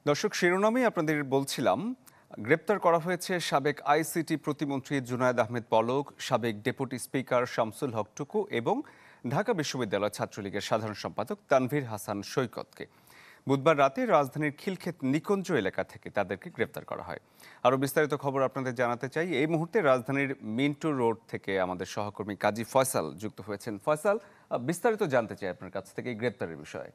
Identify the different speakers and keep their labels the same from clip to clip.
Speaker 1: দর্শক, শিরোনামেই আপনাদের বলছিলাম, গ্রেপ্তার করা হয়েছে সাবেক আইসিটি প্রতিমন্ত্রী জুনায়েদ আহমেদ পলক, সাবেক ডেপুটি স্পিকার শামসুল হক টুকু এবং ঢাকা বিশ্ববিদ্যালয় ছাত্রলীগের সাধারণ সম্পাদক তানভীর হাসান সৈকতকে। বুধবার রাতে রাজধানীর খিলক্ষেত নিকুঞ্জ এলাকা থেকে তাদেরকে গ্রেপ্তার করা হয়। আরও বিস্তারিত খবর আপনাদের জানাতে চাই। এই মুহূর্তে রাজধানীর মিন্টু রোড থেকে আমাদের সহকর্মী কাজী ফয়সাল যুক্ত হয়েছেন। ফয়সাল, বিস্তারিত জানতে চাই আপনার কাছ থেকে এই গ্রেপ্তারের বিষয়ে।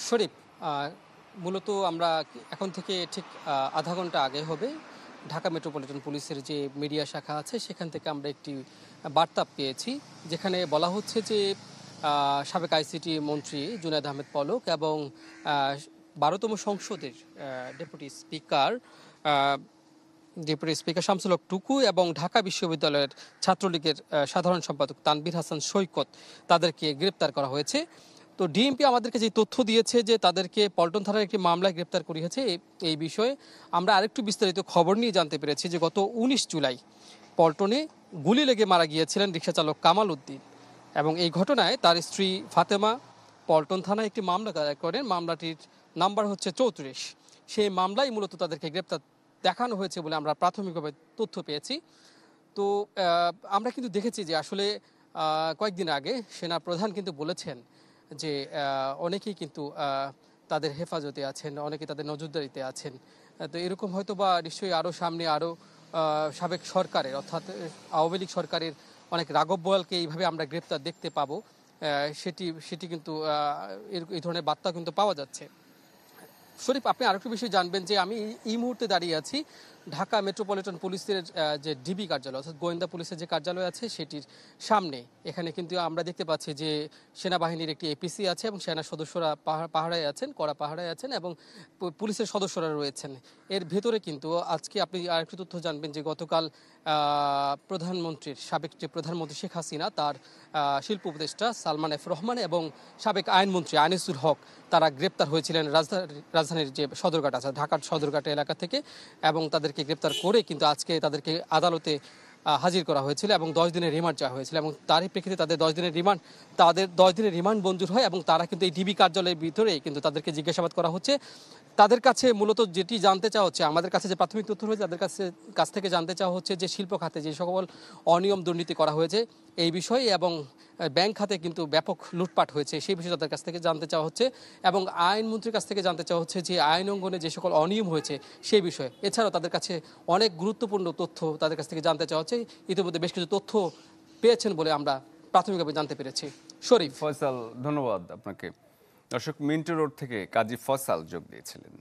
Speaker 2: শরীফ, মূলত আমরা এখন থেকে ঠিক আধা ঘন্টা আগে হবে ঢাকা মেট্রোপলিটন পুলিশের যে মিডিয়া শাখা আছে সেখান থেকে আমরা একটি বার্তা পেয়েছি, যেখানে বলা হচ্ছে যে সাবেক আইসিটি মন্ত্রী জুনায়েদ আহমেদ পলক এবং 12তম সংসদের ডেপুটি স্পিকার শামসুল হক টুকু এবং ঢাকা বিশ্ববিদ্যালয়ের ছাত্রলীগের সাধারণ সম্পাদক তানভীর হাসান সৈকত তাদেরকে গ্রেপ্তার করা হয়েছে। তো ডিএমপি আমাদেরকে যে তথ্য দিয়েছে যে তাদেরকে পল্টন থানার একটি মামলায় গ্রেপ্তার করিয়েছে, এই বিষয়ে আমরা আরেকটু বিস্তারিত খবর নিয়ে জানতে পেরেছি যে গত 19 জুলাই পল্টনে গুলি লেগে মারা গিয়েছিলেন রিকশাচালক কামাল উদ্দিন, এবং এই ঘটনায় তার স্ত্রী ফাতেমা পল্টন থানায় একটি মামলা দায়ের করেন। মামলাটির নাম্বার হচ্ছে 34। সেই মামলায় মূলত তাদেরকে গ্রেপ্তার দেখানো হয়েছে বলে আমরা প্রাথমিকভাবে তথ্য পেয়েছি। তো আমরা কিন্তু দেখেছি যে আসলে কয়েকদিন আগে সেনা প্রধান কিন্তু বলেছেন যে অনেকেই কিন্তু তাদের হেফাজতে আছেন, অনেকে তাদের নজরদারিতে আছেন। তো এরকম হয়তো বা নিশ্চয়ই আরও সামনে আরও সাবেক সরকারের অর্থাৎ আওয়ামী লীগ সরকারের অনেক রাঘব বোয়ালকে এইভাবে আমরা গ্রেপ্তার দেখতে পাবো, সেটি কিন্তু এই ধরনের বার্তা কিন্তু পাওয়া যাচ্ছে। শরীফ, আপনি আরেকটু বিষয় জানবেন যে আমি এই মুহূর্তে দাঁড়িয়ে আছি ঢাকা মেট্রোপলিটন পুলিশের যে ডিবি কার্যালয় অর্থাৎ গোয়েন্দা পুলিশের যে কার্যালয় আছে সেটির সামনে। এখানে কিন্তু আমরা দেখতে পাচ্ছি যে সেনাবাহিনীর একটি এপিসি আছে এবং সেনা সদস্যরা পাহারায় আছেন, কড়া পাহারায় আছেন এবং পুলিশের সদস্যরা রয়েছেন। এর ভেতরে কিন্তু আজকে আপনি আরেকটু তথ্য জানবেন যে গতকাল সাবেক যে প্রধানমন্ত্রী শেখ হাসিনা, তার শিল্প উপদেষ্টা সালমান এফ রহমান এবং সাবেক আইনমন্ত্রী আনিসুল হক তারা গ্রেপ্তার হয়েছিলেন রাজধানীর যে সদরঘাট আছে ঢাকার সদরঘাট এলাকা থেকে, এবং তাদেরকে গ্রেপ্তার করে কিন্তু আজকে তাদেরকে আদালতে হাজির করা হয়েছিল এবং 10 দিনের রিমান্ড চাওয়া হয়েছিল, এবং তারই প্রেক্ষিতে তাদের 10 দিনের রিমান্ড মঞ্জুর হয় এবং তারা কিন্তু এই ডিবি কার্যালয়ের ভিতরেই কিন্তু তাদেরকে জিজ্ঞাসাবাদ করা হচ্ছে। তাদের কাছে মূলত যেটি জানতে চাওয়া হচ্ছে, আমাদের কাছে যে প্রাথমিক তথ্য রয়েছে তাদের কাছ থেকে জানতে চাওয়া হচ্ছে যে শিল্প খাতে যে সকল অনিয়ম দুর্নীতি করা হয়েছে এই বিষয়ে এবং ব্যাংক খাতে কিন্তু ব্যাপক লুটপাট হয়েছে সেই বিষয়ে তাদের কাছ থেকে জানতে চাওয়া হচ্ছে, এবং আইনমন্ত্রীর কাছ থেকে জানতে চাওয়া হচ্ছে যে আইন অঙ্গনে যে সকল অনিয়ম হয়েছে সেই বিষয়ে। এছাড়াও তাদের কাছে অনেক গুরুত্বপূর্ণ তথ্য তাদের কাছ থেকে জানতে চাওয়া হচ্ছে। ইতিমধ্যে বেশ কিছু তথ্য পেয়েছেন বলে আমরা প্রাথমিকভাবে জানতে পেরেছি। শরীফ।
Speaker 1: ফয়সাল, ধন্যবাদ আপনাকে। দর্শক, মিন্টু রোড থেকে কাজী ফয়সাল যোগ দিয়েছিলেন।